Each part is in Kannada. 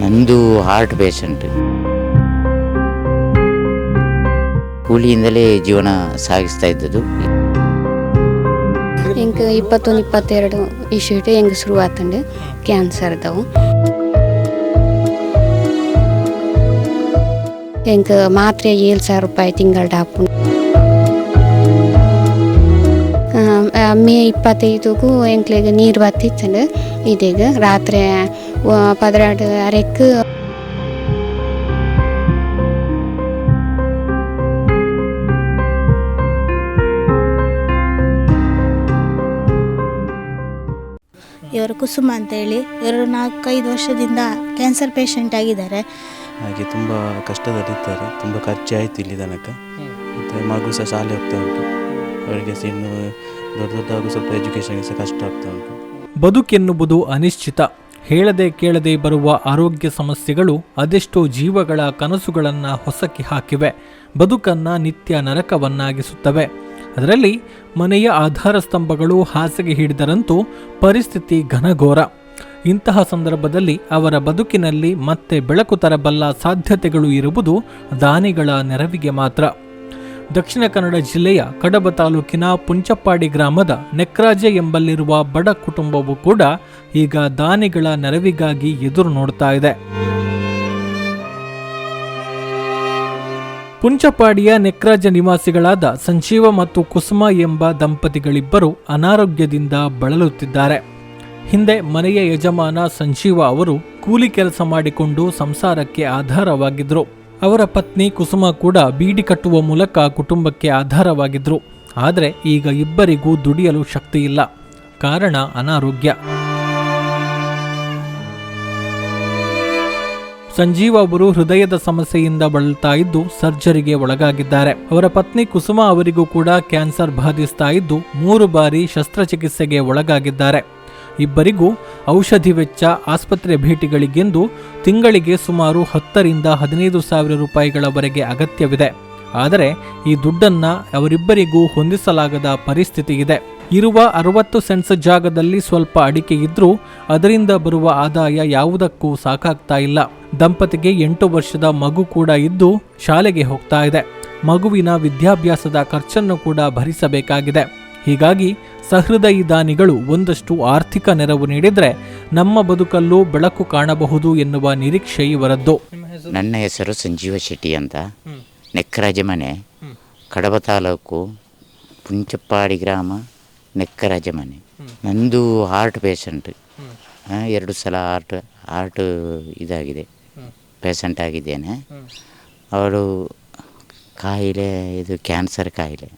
ನಂದು ಹಾರ್ಟ್ ಪೇಷಂಟ್. ಕೂಲಿಯಿಂದಲೇ ಜೀವನ ಸಾಗಿಸ್ತಾ ಇದ್ದದ್ದು. ಹೆಂಗೆ 21-22 ಇಶ್ಯೂಟು ಹೆಂಗೆ ಶುರು ಆತಂಡು ಕ್ಯಾನ್ಸರ್ದವು. ಹೆಂಗೆ ಮಾತ್ರೆ 7,000 ರೂಪಾಯಿ ತಿಂಗಳ ಹಾಪು. ಮೇ 25ಗೂ ಎಂಕ್ಲೆಗೆ ನೀರು ಬತ್ತಿತ್ತಂಡು ಇದೀಗ ರಾತ್ರಿ 12:30ಕ್ಕೆ ಇವರು ಕುಸುಮ ಅಂತೇಳಿ, ಇವರು 4-5 ವರ್ಷದಿಂದ ಕ್ಯಾನ್ಸರ್ ಪೇಷಂಟ್ ಆಗಿದ್ದಾರೆ. ಹಾಗೆ ತುಂಬ ಕಷ್ಟದಲ್ಲಿದ್ದಾರೆ. ತುಂಬ ಖರ್ಚು ಆಯಿತು ಇಲ್ಲಿ ತನಕ. ಮತ್ತು ಮಗು ಸಹ ಶಾಲೆ ಹೋಗ್ತಾ ಉಂಟು. ಅವರಿಗೆ ಇನ್ನು ದೊಡ್ಡದಾಗೂ ಸ್ವಲ್ಪ ಎಜುಕೇಷನ್ಗೆ ಸಹ ಕಷ್ಟ ಆಗ್ತಾ ಉಂಟು. ಬದುಕೆನ್ನುವುದು ಅನಿಶ್ಚಿತ. ಹೇಳದೆ ಕೇಳದೆ ಬರುವ ಆರೋಗ್ಯ ಸಮಸ್ಯೆಗಳು ಅದೆಷ್ಟೋ ಜೀವಗಳ ಕನಸುಗಳನ್ನು ಹೊಸಕಿ ಹಾಕಿವೆ. ಬದುಕನ್ನು ನಿತ್ಯ ನರಕವನ್ನಾಗಿಸುತ್ತವೆ. ಅದರಲ್ಲಿ ಮನೆಯ ಆಧಾರ ಸ್ತಂಭಗಳು ಹಾಸಿಗೆ ಹಿಡಿದರಂತೂ ಪರಿಸ್ಥಿತಿ ಘನಘೋರ. ಇಂತಹ ಸಂದರ್ಭದಲ್ಲಿ ಅವರ ಬದುಕಿನಲ್ಲಿ ಮತ್ತೆ ಬೆಳಕು ತರಬಲ್ಲ ಸಾಧ್ಯತೆಗಳು ಇರುವುದು ದಾನಿಗಳ ನೆರವಿಗೆ ಮಾತ್ರ. ದಕ್ಷಿಣ ಕನ್ನಡ ಜಿಲ್ಲೆಯ ಕಡಬ ತಾಲೂಕಿನ ಪುಂಚಪ್ಪಾಡಿ ಗ್ರಾಮದ ನೆಕ್ರಾಜೆ ಎಂಬಲ್ಲಿರುವ ಬಡ ಕುಟುಂಬವು ಕೂಡ ಈಗ ದಾನಿಗಳ ನೆರವಿಗಾಗಿ ಎದುರು ನೋಡ್ತಾ ಇದೆ. ಪುಂಚಪಾಡಿಯ ನೆಕ್ರಾಜ ನಿವಾಸಿಗಳಾದ ಸಂಜೀವ ಮತ್ತು ಕುಸುಮ ಎಂಬ ದಂಪತಿಗಳಿಬ್ಬರು ಅನಾರೋಗ್ಯದಿಂದ ಬಳಲುತ್ತಿದ್ದಾರೆ. ಹಿಂದೆ ಮನೆಯ ಯಜಮಾನ ಸಂಜೀವ ಅವರು ಕೂಲಿ ಕೆಲಸ ಮಾಡಿಕೊಂಡು ಸಂಸಾರಕ್ಕೆ ಆಧಾರವಾಗಿದ್ರು. ಅವರ ಪತ್ನಿ ಕುಸುಮ ಕೂಡ ಬೀಡಿ ಕಟ್ಟುವ ಮೂಲಕ ಕುಟುಂಬಕ್ಕೆ ಆಧಾರವಾಗಿದ್ರು. ಆದರೆ ಈಗ ಇಬ್ಬರಿಗೂ ದುಡಿಯಲು ಶಕ್ತಿ ಇಲ್ಲ. ಕಾರಣ ಅನಾರೋಗ್ಯ. ಸಂಜೀವ ಅವರು ಹೃದಯದ ಸಮಸ್ಯೆಯಿಂದ ಬಳಲ್ತಾ ಇದ್ದು ಸರ್ಜರಿಗೆ ಒಳಗಾಗಿದ್ದಾರೆ. ಅವರ ಪತ್ನಿ ಕುಸುಮ ಅವರಿಗೂ ಕೂಡ ಕ್ಯಾನ್ಸರ್ ಬಾಧಿಸ್ತಾ ಇದ್ದು 3 ಬಾರಿ ಶಸ್ತ್ರಚಿಕಿತ್ಸೆಗೆ ಒಳಗಾಗಿದ್ದಾರೆ. ಇಬ್ಬರಿಗೂ ಔಷಧಿ ವೆಚ್ಚ, ಆಸ್ಪತ್ರೆ ಭೇಟಿಗಳಿಗೆಂದು ತಿಂಗಳಿಗೆ ಸುಮಾರು 10,000 ರಿಂದ 15,000 ರೂಪಾಯಿಗಳವರೆಗೆ ಅಗತ್ಯವಿದೆ. ಆದರೆ ಈ ದುಡ್ಡನ್ನ ಅವರಿಬ್ಬರಿಗೂ ಹೊಂದಿಸಲಾಗದ ಪರಿಸ್ಥಿತಿ ಇದೆ. ಇರುವ 60 ಸೆಂಟ್ಸ್ ಜಾಗದಲ್ಲಿ ಸ್ವಲ್ಪ ಅಡಿಕೆ ಇದ್ರೂ ಅದರಿಂದ ಬರುವ ಆದಾಯ ಯಾವುದಕ್ಕೂ ಸಾಕಾಗ್ತಾ ಇಲ್ಲ. ದಂಪತಿಗೆ 8 ವರ್ಷದ ಮಗು ಕೂಡ ಇದ್ದು ಶಾಲೆಗೆ ಹೋಗ್ತಾ ಇದೆ. ಮಗುವಿನ ವಿದ್ಯಾಭ್ಯಾಸದ ಖರ್ಚನ್ನು ಕೂಡ ಭರಿಸಬೇಕಾಗಿದೆ. ಹೀಗಾಗಿ ಸಹೃದಯಿ ದಾನಿಗಳು ಒಂದಷ್ಟು ಆರ್ಥಿಕ ನೆರವು ನೀಡಿದ್ರೆ ನಮ್ಮ ಬದುಕಲ್ಲೂ ಬೆಳಕು ಕಾಣಬಹುದು ಎನ್ನುವ ನಿರೀಕ್ಷೆ ಇವರದ್ದು. ನನ್ನ ಹೆಸರು ಸಂಜೀವ ಶೆಟ್ಟಿ ಅಂತ. ನೆಕ್ಕರಾಜ ಮನೆ, ಕಡಬ ತಾಲೂಕು, ಪುಂಚಪ್ಪಾಡಿ ಗ್ರಾಮ, ನೆಕ್ಕರಾಜ ಮನೆ. ನಂದು ಹಾರ್ಟ್ ಪೇಷಂಟ್. 2 ಸಲ ಹಾರ್ಟ್ ಇದಾಗಿದೆ, ಪೇಷಂಟ್ ಆಗಿದ್ದೇನೆ. ಅವಳು ಕಾಯಿಲೆ, ಇದು ಕ್ಯಾನ್ಸರ್ ಕಾಯಿಲೆ.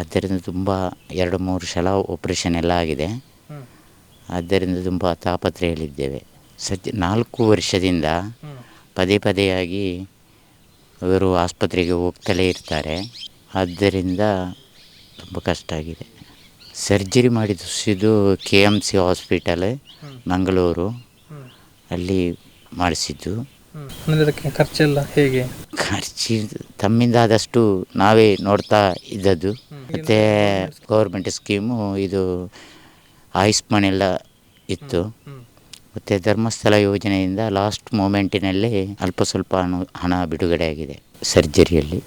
ಆದ್ದರಿಂದ ತುಂಬ 2-3 ಸಲ ಆಪ್ರೇಷನ್ ಎಲ್ಲ ಆಗಿದೆ. ಆದ್ದರಿಂದ ತುಂಬ ತಾಪತ್ರೆಯಲ್ಲಿದ್ದೇವೆ. 4 ವರ್ಷದಿಂದ ಪದೇ ಅವರು ಆಸ್ಪತ್ರೆಗೆ ಹೋಗ್ತಲೇ ಇರ್ತಾರೆ. ಆದ್ದರಿಂದ ತುಂಬ ಕಷ್ಟ ಆಗಿದೆ. ಸರ್ಜರಿ ಮಾಡಿಸಿದ್ದು KMC ಹಾಸ್ಪಿಟಲ್ ಮಂಗಳೂರು, ಅಲ್ಲಿ ಮಾಡಿಸಿದ್ದು. ಖರ್ಚೆಲ್ಲ ಹೇಗೆ? ಖರ್ಚು ತಮ್ಮಿಂದಾದಷ್ಟು ನಾವೇ ನೋಡ್ತಾ ಇದ್ದದ್ದು. ಮತ್ತು ಗೌರ್ಮೆಂಟ್ ಸ್ಕೀಮು ಇದು ಆಯುಷ್ಮಾನ್ ಎಲ್ಲ ಇತ್ತು. ಮತ್ತು ಧರ್ಮಸ್ಥಳ ಯೋಜನೆಯಿಂದ ಲಾಸ್ಟ್ ಮೂಮೆಂಟಿನಲ್ಲಿ ಅಲ್ಪ ಸ್ವಲ್ಪ ಹಣ ಬಿಡುಗಡೆ ಆಗಿದೆ. ಸರ್ಜರಿಯಲ್ಲಿ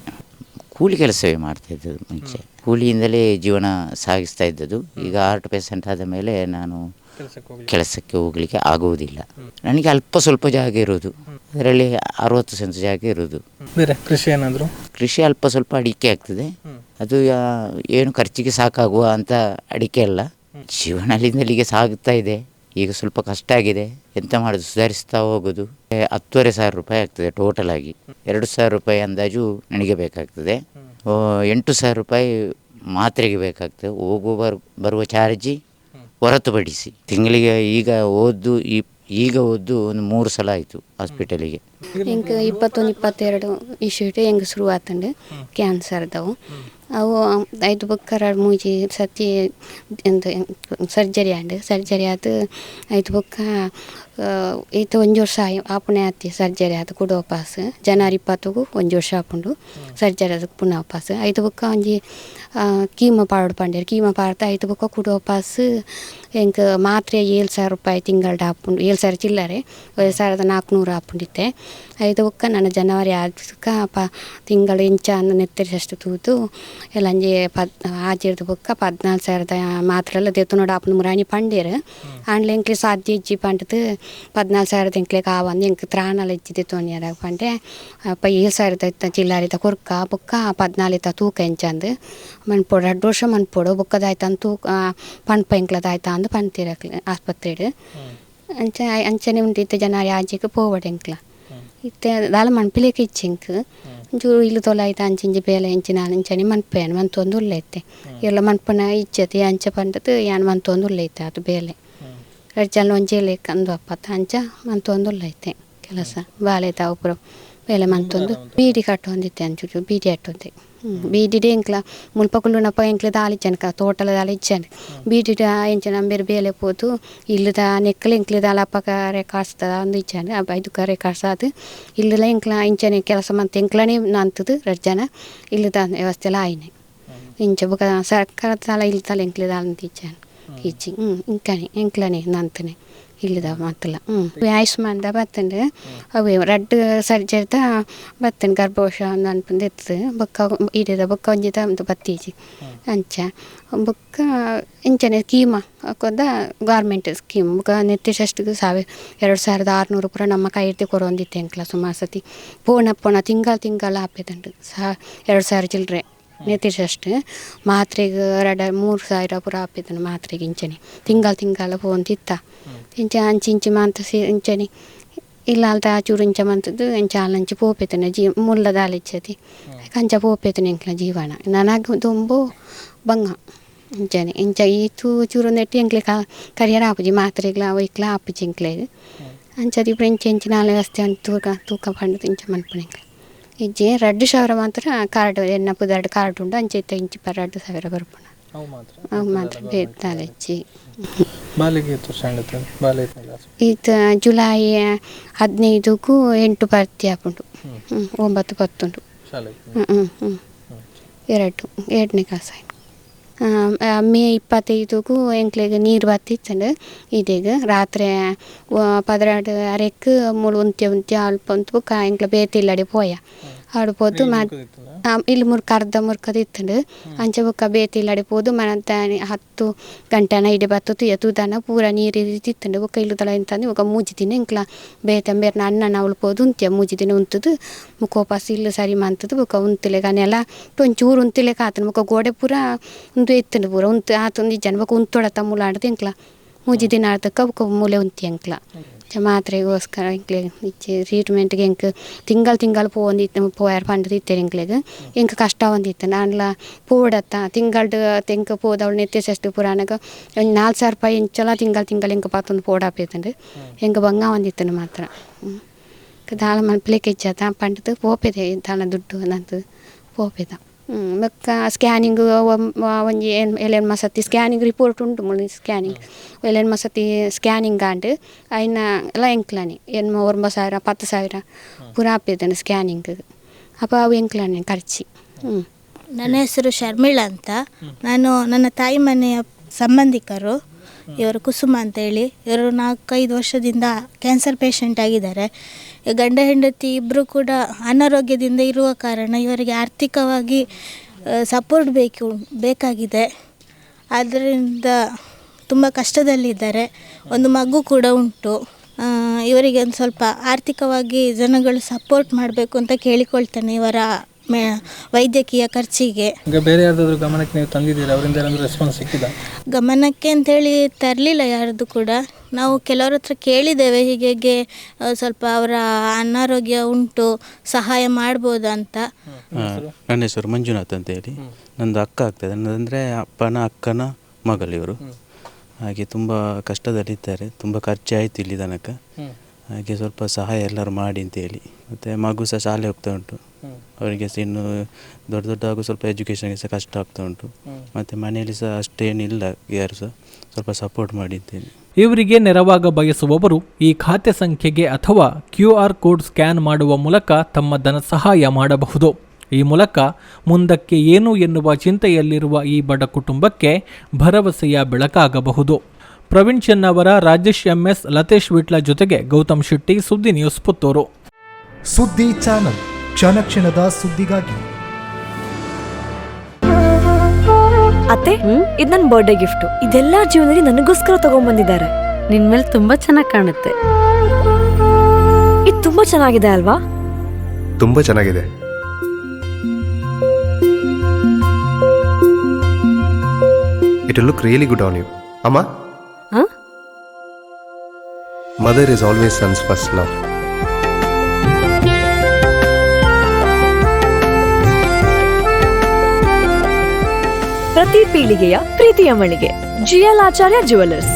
ಕೂಲಿ ಕೆಲಸವೇ ಮಾಡ್ತಾ ಇದ್ದದ್ದು ಮುಂಚೆ. ಕೂಲಿಯಿಂದಲೇ ಜೀವನ ಸಾಗಿಸ್ತಾ ಇದ್ದದ್ದು. ಈಗ ಹಾರ್ಟ್ ಪೇಷಂಟ್ ಆದ ಮೇಲೆ ನಾನು ಕೆಲಸಕ್ಕೆ ಹೋಗಲಿಕ್ಕೆ ಆಗುವುದಿಲ್ಲ. ನನಗೆ ಅಲ್ಪ ಸ್ವಲ್ಪ ಜಾಗ ಇರೋದು, ಅದರಲ್ಲಿ 60 ಸೆಂಟ್ಸ್ ಜಾಗ ಇರೋದು. ಬೇರೆ ಕೃಷಿ ಏನಾದರೂ? ಕೃಷಿ ಅಲ್ಪ ಸ್ವಲ್ಪ ಅಡಿಕೆ ಆಗ್ತದೆ. ಅದು ಏನು ಖರ್ಚಿಗೆ ಸಾಕಾಗುವ ಅಂತ ಅಡಿಕೆ ಅಲ್ಲ. ಜೀವನ ಅಲ್ಲಿಂದಲ್ಲಿಗೆ ಸಾಗುತ್ತಾ ಇದೆ. ಈಗ ಸ್ವಲ್ಪ ಕಷ್ಟ ಆಗಿದೆ. ಎಂತ ಮಾಡೋದು, ಸುಧಾರಿಸ್ತಾ ಹೋಗೋದು. 10,500 ರೂಪಾಯಿ ಆಗ್ತದೆ ಟೋಟಲ್ ಆಗಿ. 2,000 ರೂಪಾಯಿ ಅಂದಾಜು ನನಗೆ ಬೇಕಾಗ್ತದೆ. 8,000 ರೂಪಾಯಿ ಮಾತ್ರೆಗೆ ಬೇಕಾಗ್ತದೆ. ಬರುವ ಚಾರ್ಜಿ ಹೊರತುಪಡಿಸಿ ತಿಂಗಳಿಗೆ ಈಗ ಓದ್ದು ಒಂದು 3 ಸಲ ಆಯಿತು ಹಾಸ್ಪಿಟಲಿಗೆ. ಹೆಂಗೆ 21-22 ಇಶ್ಯೂಟು ಹೆಂಗೆ ಶುರು ಆತಂಡು ಕ್ಯಾನ್ಸರ್ದವು. ಅವು 5 ಬುಕ್ಕ 2-3 ಸತಿ ಎಂತ ಸರ್ಜರಿ ಆದ 5 ಬುಕ್ಕ ಈತ 1 ವರ್ಷ ಆಪಣೆ ಆತಿ ಸರ್ಜರಿ ಆದ ಕೂಡ ವಾಪಸ್ ಜನವರಿ 20ಗೂ 1 ವರ್ಷ ಆಪುಂಡು ಸರ್ಜರಿ ಆದ ಪುನಃ ವಾಪಸ್ 5 ಬುಕ್ಕ ಒಂಜಿ ಕೀಮ ಪಾಡು ಪಂಡೇರು ಕೀಮ ಪಾಡ್ತಾ 5 ಬುಕ್ಕ ಕೂಡ ವಾಪಸ್ ಎಂಕ್ ಮಾತ್ರೆ 7,000 ರೂಪಾಯಿ ತಿಂಗಳದ ಆಪುಂಡು 7,000 ಚಿಲ್ಲರೆ 1,400 ಆಪುಂಡಿತ್ತೆ 5 ಬುಕ್ಕ ನನ್ನ ಜನವರಿ ಆದಕ್ಕ ತಿಂಗಳು ಇಂಚ ನೆತ್ತರಿಸಷ್ಟು ತೂತು ಎಲ್ಲಂಜಿ ಆಜಿರ್ದು ಬುಕ್ಕ 14,000 ಮಾತ್ರೆಲ್ಲ ದೆತ್ತು ನೋಡಿ ಆಪುಂಡು ಮುರಾಣಿ ಪಂಡೇರು ಆಂಡ್ಲೆ ಎಂಕ್ಲೆ ಸಾಧ್ಯ ಇಜ್ಜಿ ಪಂಡದು 14,000 ಎಂಕ್ಲೆಗೆ ಆವಂದು ಎಂಕ್ ತ್ರಾಣಲ ಇಜ್ಜಿದೆ ತೋಣಿಯದಾಗ ಪಂಡೆ 7,000 ಚಿಲ್ಲರಿತ ಕೊರ್ಕ ಬುಕ್ಕ 14 ತೂಕ ಎಂಚಂದು ಮನ್ಪೊಡು 2 ವರ್ಷ ಮನ್ಪೊಡು ಬುಕ್ಕದಾಯ್ತ ಅಂತ ತೂಕ ಪಣ್ಪ ಎಂಕ್ಲದಾಯ್ತ ಅಂದು ಪಣ್ತೀರಕ್ಲೆ ಆಸ್ಪತ್ರೆಡು ಅಂಚನೆ ಉಂಟಿತ್ತು ಜನವರಿ ಆಜಿಗೆ ಪೋವಡು ಎಂಕ್ಲ ಇತ್ತೆ ದಾಲ ಮನ್ಪಿಲೇಕೆ ಇಚ್ಚೆಂಕ್ ಒಂಚೂರು ಇಲ್ಲು ತೊಲಾಯ್ತು ಅಂಚಿಂಜಿ ಬೇಲೆ ಎಂಚಿನ ಅಂಚನೆ ಮನ್ಪೇನು ಮಂತೊಂದು ಉಳ್ಳೈತೆ ಎಲ್ಲ ಮನ್ಪನ ಇಜ್ಜತಿ ಅಂಚ ಪಂಡದು ಯಾನು ಮಂತೊಂದು ಉಳ್ಳೈತೆ ಅದು ಬೇಲೆ ರಜ್ಜಲ್ ಒಂಜೇಲೆ ಕಂದು ಅಪ್ಪತ್ತ ಅಂಚ ಮಂತೊಂದು ಉಳ್ಳೈತೆ ಕೆಲಸ ಬಾಳೆತ ಒಬ್ಬರು ಬೇಲೆ ಮಂತೊಂದು ಬೀಡಿ ಕಟ್ಟೊಂದಿತ್ತೆ ಅಂಚು ಬೀಡಿ ಅಟ್ಟೊಂದೆ ಬೀಡಿಡೆ ಎಂಕ್ಲ ಮುಲ್ಪಕುಲ್ಲುನಪ್ಪ ಎಂಕ್ಲೆ ದಾಲಿಚ್ಚನಕ ತೋಟಲ ದಾಲಿಚ್ಚನ ಬೀಡಿಡ ಎಂಚನ ಬೇರೆ ಬೇಲೆ ಪೋದು ಇಲ್ಲದ ನೆಕ್ಕಲೆ ಎಂಕ್ಲೆ ದಾಲ ಅಪ್ಪಕ ರೆಕಾರ್ಡ್ಸ್ತದ ಅಂದು ಇಚ್ಚಾನೆ 5 ರೆಕಾರ್ಡ್ಸ್ ಅದು ಇಲ್ಲದ ಎಂಕ್ಲ ಇಂಚನೆ ಕೆಲಸ ಮಂತ ಎಂಕ್ಲನೇ ನಂತದು ರಜ್ಜನ ಇಲ್ಲದ ವ್ಯವಸ್ಥೆ ಎಲ್ಲ ಆಯ್ನೆ ಇಂಚ ಬುಕ ಸರ್ಕಾರದ ದಾಲ ಇಲ್ದಲ್ಲ ಎಂಕ್ಲೆ ದಾಲ ಅಂತ ಇಚ್ಚಾನೆ ಇಚ್ಚಿ ಇಂಕನೆ ಎಂಕ್ಲನೇ ನಂತನೆ ಇಲ್ಲದ ಮಾತಲ್ಲ ಆಯುಷ್ಮಾನ್ದ ಬತ್ತಂಡು ಅವೇ 2 ಸರ್ಜರಿದ ಬತ್ತನ್ ಗರ್ಭವಶ ಒಂದು ಅನ್ಪಂದು ಎತ್ತು ಬೊಕ್ಕ ಇಡದ ಬೊಕ್ಕ ಒಂಜಿದ ಒಂದು ಬತ್ತೀಜಿ ಅಂಚ ಬೊಕ್ಕ ಇಂಚನೆ ಸ್ಕೀಮ ಹಾಕೋದ ಗೌರ್ಮೆಂಟ್ ಸ್ಕೀಮ್ ಬೊಕ್ಕ ನಿರ್ದಿಷ್ಟಕ್ಕೆ 2,600 ಪೂರ ನಮ್ಮ ಕೈ ಇರ್ತಿ ಕೊರೊಂದಿತ್ತೆ ಎಂಕ್ಲ ಸುಮಾರು ಸತಿ ಪೋಣ ತಿಂಗಳ ಹಾಪಿದಂಡು 2,000 ಚಿಲ್ಲರೆ ನಿರ್ದಿಷ್ಟ ಮಾತ್ರೆಗೆ 3,000 ಪೂರ ಹಾಪಿದನು ಮಾತ್ರೆಗೆ ಇಂಚನೆ ತಿಂಗಳ ಪೋಂತಿತ್ತ ಇಂಚ ಅಂಚಿ ಮಾಂತ ಇಂಚನೆ ಇಲ್ಲ ಅಲ್ದ ಚೂರು ಇಂಚ ಮಂತದ್ದು ಎಂಚ ಅಲ್ಲಂಚಿ ಪೋಪೇತನ ಮುಲ್ಲ ದಾಲಿಚ್ಚತಿ ಕಂಚ ಪೋಪೇತನ ಎಂಕ್ಲ ಜೀವನ ನನಗೆ ತುಂಬು ಬಂಗ ಇಂಚನೆ ಇಂಚ ಈ ಚೂರು ನೆಟ್ಟಿ ಎಂಕ್ಲೆ ಕರಿಯರ ಆಪುಜಿ ಮಾತ್ರೆಗ್ಲ ಒಯ್ಕ್ಲ ಆಪುಜಿ ಎಂಕ್ಲೆಗೆ ಅಂಚದಿ ఇప్పుడు ಎಂಚಿನ ವ್ಯವಸ್ಥೆ ಅಂತ ತೂಕ ಪಂಡು ಇಂಚ ಮನ್ಪುಣ ಎಂಕ್ಲೆ ಇಜ್ಜಿ 2,000 ಮಾತ್ರ ಕಾರ್ಡ್ ಎನ್ನಪ್ಪು 2 ಕಾರ್ಡ್ ಉಂಡು ಅಂಚೆ ಇಂಚಿ 2,000 ಬರ್ಪುಣ ಅವು ಮಾತ್ರ ಬೇತಾಲೆಚ್ಚಿ ಇದು ಜುಲೈ 15ಗೂ 8 ಭರ್ತಿ ಆಪುಂಡು 9 10 ಎರಡನೇ ಕ್ಲಾಸ್ ಆಯ್ತು ಮೇ 25ಗೂ ಎಂಕ್ಲೆಗೆ ನೀರು ಬತ್ತಿತ್ತಂಡು ಇದೀಗ ರಾತ್ರಿ 12:30ಕ್ಕೆ ಮೂಳು ಉಂತ್ಯ ಅಲ್ಪ ಉಂತು ಎಂಕ್ಲೆ ಬೇತಿಲ್ಲಡೆ ಪೋಯ ಆಡು ಪೋದು ಇಲ್ಲಿ ಅರ್ಧ ಮುರ್ಕದಿತ್ತಂಡು ಅಂಚೆ ಬೊಕ್ಕ ಬೇತಿಲ್ಲಡೆ ಪೋದು ಮನಂತ 10 ಗಂಟೆನ ಇಡೆ ಬತ್ತತ್ತು ಎತ್ತುದನ ಪೂರ ನೀರು ಇತ್ತಿತ್ತಂಡು ಬೊಕ್ಕ ಇಲ್ಲುದಳ ಎಂತಂದು ಬೊಕ್ಕ ಮೂಜಿ ದಿನ ಎಂಕ್ಲ ಬೇತಂಬೇರ್ನ ಅನ್ನ ಉಳ್ಪೋದು ಉಂತ್ಯ ಮೂಜಿ ದಿನ ಉಂತದು ಮುಕ್ಕೋಪಾಸ ಇಲ್ಲ ಸರಿ ಮಂತದು ಬೊಕ್ಕ ಉಂತಿಲೆಗ ನೆಲ ಒಂಚೂರು ಉಂತಿಲೆಕ ಆತನ ಬೊಕ್ಕ ಗೋಡೆ ಪೂರ ಉಂದು ಎತ್ತಂಡು ಪೂರ ಉಂತು ಆತೊಂದು ಜನ ಬೊಕ್ಕ ಉಂತೊಡ ತಮ್ಮುಲಾಡ್ದು ಎಂಕ್ಲ ಮೂಜಿ ದಿನ ಆಡ್ತಕ್ಕ ಬೊಕ್ಕ ಮೂಲೆ ಉಂತಿ ಎಂಕ್ಲ ಮಾತ್ರೆಗೋಸ್ಕರ ಎಂಕ್ಲೆ ಇಚ್ಚೆ ಟ್ರೀಟ್ಮೆಂಟ್ಗೆ ಎಂಕ್ ತಿಂಗಳು ಪೋಯಾರ ಪಂಡು ತಿತ್ತೇನೆ ಎಂಕ್ಲೆಗೆ ಎಂಕ್ ಕಷ್ಟ ಒಂದಿತ್ತು ನಾನ್ಲ ಪೋಡತ್ತ ತಿಂಗಳದ ತೆಂಕ ಪೋದವಳು ನೆತ್ತೆಸಷ್ಟು ಪುರಾಣಗ 4,000 ರೂಪಾಯಿ ಎಂಚಲ ತಿಂಗಳು ಎಂಕ ಪತ್ತೊಂದು ಪೋಡಾಪೇತಂಡು ಎಂಕ ಬಂಗ ಒಂದಿತ್ತನು ಮಾತ್ರ ದಾಳ ಮನ್ಪ್ಲೇಕೆ ಇಚ್ಚತ ಪಂಡದು ಪೋಪೆದೆ ದಾಳ ದುಡ್ಡು ನಂತು ಪೋಪೆದ ಬೊಕ್ಕ ಸ್ಕ್ಯಾನಿಂಗ್ ಒಂಜಿ 7 ಮಾಸತಿ ಸ್ಕ್ಯಾನಿಂಗ್ ರಿಪೋರ್ಟ್ ಉಂಟು ಮುಳಿ ಸ್ಕ್ಯಾನಿಂಗ್ 7 ಮಾಸತಿ ಸ್ಕ್ಯಾನಿಂಗ್ ಆಂಡು ಅಯ್ನ ಎಲ್ಲ ಎಂಕ್ಲಾನಿ 9,000 10,000 ಪೂರ ಆಪೇದನು ಸ್ಕ್ಯಾನಿಂಗ್ ಅಪ್ಪ ಅವು ಎಂಕ್ಲಾನಿ ಖರ್ಚಿ ನನ್ನ ಹೆಸರು ಶರ್ಮಿಳಾ ಅಂತ. ನಾನು ನನ್ನ ತಾಯಿ ಮನೆಯ ಸಂಬಂಧಿಕರು. ಇವರು ಕುಸುಮ ಅಂತೇಳಿ. ಇವರು 4-5 ವರ್ಷದಿಂದ ಕ್ಯಾನ್ಸರ್ ಪೇಷಂಟ್ ಆಗಿದ್ದಾರೆ. ಗಂಡ ಹೆಂಡತಿ ಇಬ್ಬರು ಕೂಡ ಅನಾರೋಗ್ಯದಿಂದ ಇರುವ ಕಾರಣ ಇವರಿಗೆ ಆರ್ಥಿಕವಾಗಿ ಸಪೋರ್ಟ್ ಬೇಕಾಗಿದೆ. ಆದ್ದರಿಂದ ತುಂಬ ಕಷ್ಟದಲ್ಲಿದ್ದಾರೆ. ಒಂದು ಮಗು ಕೂಡ ಉಂಟು. ಇವರಿಗೆ ಒಂದು ಸ್ವಲ್ಪ ಆರ್ಥಿಕವಾಗಿ ಜನಗಳು ಸಪೋರ್ಟ್ ಮಾಡಬೇಕು ಅಂತ ಕೇಳಿಕೊಳ್ತೇನೆ ಇವರ ವೈದ್ಯಕೀಯ ಖರ್ಚಿಗೆ. ಈಗ ಬೇರೆ ಯಾರ್ದಾದ್ರೂ ಗಮನಕ್ಕೆ ನೀವು ತಂದಿದ್ದೀರಾ? ಅವರಿಂದ ಏನಾದರೂ ರೆಸ್ಪಾನ್ಸ್ ಸಿಕ್ಕಿದಾ? ಗಮನಕ್ಕೆ ಅಂತೇಳಿ ತರಲಿಲ್ಲ ಯಾರ್ದು ಕೂಡ. ನಾವು ಕೆಲವ್ರ ಹತ್ರ ಕೇಳಿದ್ದೇವೆ, ಹೀಗೆ ಸ್ವಲ್ಪ ಅವರ ಅನಾರೋಗ್ಯ ಉಂಟು, ಸಹಾಯ ಮಾಡ್ಬೋದಾ ಅಂತ. ನನ್ನ ಹೆಸರು ಮಂಜುನಾಥ್ ಅಂತೇಳಿ. ನಂದು ಅಕ್ಕ ಆಗ್ತದೆ, ಅಂದರೆ ಅಕ್ಕನ ಮಗಳಿವರು. ಹಾಗೆ ತುಂಬ ಕಷ್ಟದಲ್ಲಿದ್ದಾರೆ, ತುಂಬ ಖರ್ಚು ಆಯಿತು ಇಲ್ಲಿ ತನಕ. ಹಾಗೆ ಸ್ವಲ್ಪ ಸಹಾಯ ಎಲ್ಲರೂ ಮಾಡಿ ಅಂತೇಳಿ. ಮತ್ತು ಮಗು ಸಹ ಶಾಲೆ ಹೋಗ್ತಾ ಉಂಟು. ಅವರಿಗೆ ಸಹ ಇನ್ನು ದೊಡ್ಡ ದೊಡ್ಡ ಹಾಗೂ ಸ್ವಲ್ಪ ಎಜುಕೇಷನ್ಗೆ ಸಹ ಕಷ್ಟ ಆಗ್ತಾ ಉಂಟು. ಮತ್ತು ಮನೆಯಲ್ಲಿ ಸಹ ಅಷ್ಟೇನಿಲ್ಲ, ಯಾರು ಸಹ ಸ್ವಲ್ಪ ಸಪೋರ್ಟ್ ಮಾಡಿದ್ದೇನೆ. ಇವರಿಗೆ ನೆರವಾಗ ಬಯಸುವವರು ಈ ಖಾತೆ ಸಂಖ್ಯೆಗೆ ಅಥವಾ QR ಕೋಡ್ ಸ್ಕ್ಯಾನ್ ಮಾಡುವ ಮೂಲಕ ತಮ್ಮ ಧನ ಸಹಾಯ ಮಾಡಬಹುದು. ಈ ಮೂಲಕ ಮುಂದಕ್ಕೆ ಏನು ಎನ್ನುವ ಚಿಂತೆಯಲ್ಲಿರುವ ಈ ಬಡ ಕುಟುಂಬಕ್ಕೆ ಭರವಸೆಯ ಬೆಳಕಾಗಬಹುದು. ಪ್ರವೀಣ್ ಚೆನ್ನವರ, ರಾಜೇಶ್ MS, ಲತೇಶ್ ವಿಟ್ಲ ಜೊತೆಗೆ ಗೌತಮ್ ಶೆಟ್ಟಿ, ಸುದ್ದಿ ನ್ಯೂಸ್, ಪುತ್ತೂರು. ಸುದ್ದಿ ಚಾನಲ್, ಕ್ಷಣ ಕ್ಷಣದ ಸುದ್ದಿಗಾಗಿ. ಅತ್ತೆ, ಇದು ನನ್ನ ಬರ್ಡೇ ಗಿಫ್ಟ್. ಇದೆಲ್ಲ ಜೀವನದಲ್ಲಿ ನನಗೋಸ್ಕರ ತಗೊಂಡ್ಬಂದಿದ್ದಾರೆ. ನಿನ್ ಮೇಲೆ ತುಂಬಾ ಚೆನ್ನಾಗಿ ಕಾಣುತ್ತೆ. ಇದು ತುಂಬಾ ಚೆನ್ನಾಗಿದೆ ಅಲ್ವಾ? ತುಂಬಾ ಚೆನ್ನಾಗಿದೆ. It will look really good on you. Amma? Huh? Mother is always son's first love. ಪ್ರತಿ ಪೀಳಿಗೆಯ ಪ್ರೀತಿಯ ಮಳಿಗೆ GL ಆಚಾರ್ಯ ಜುವೆಲ್ಲರ್ಸ್.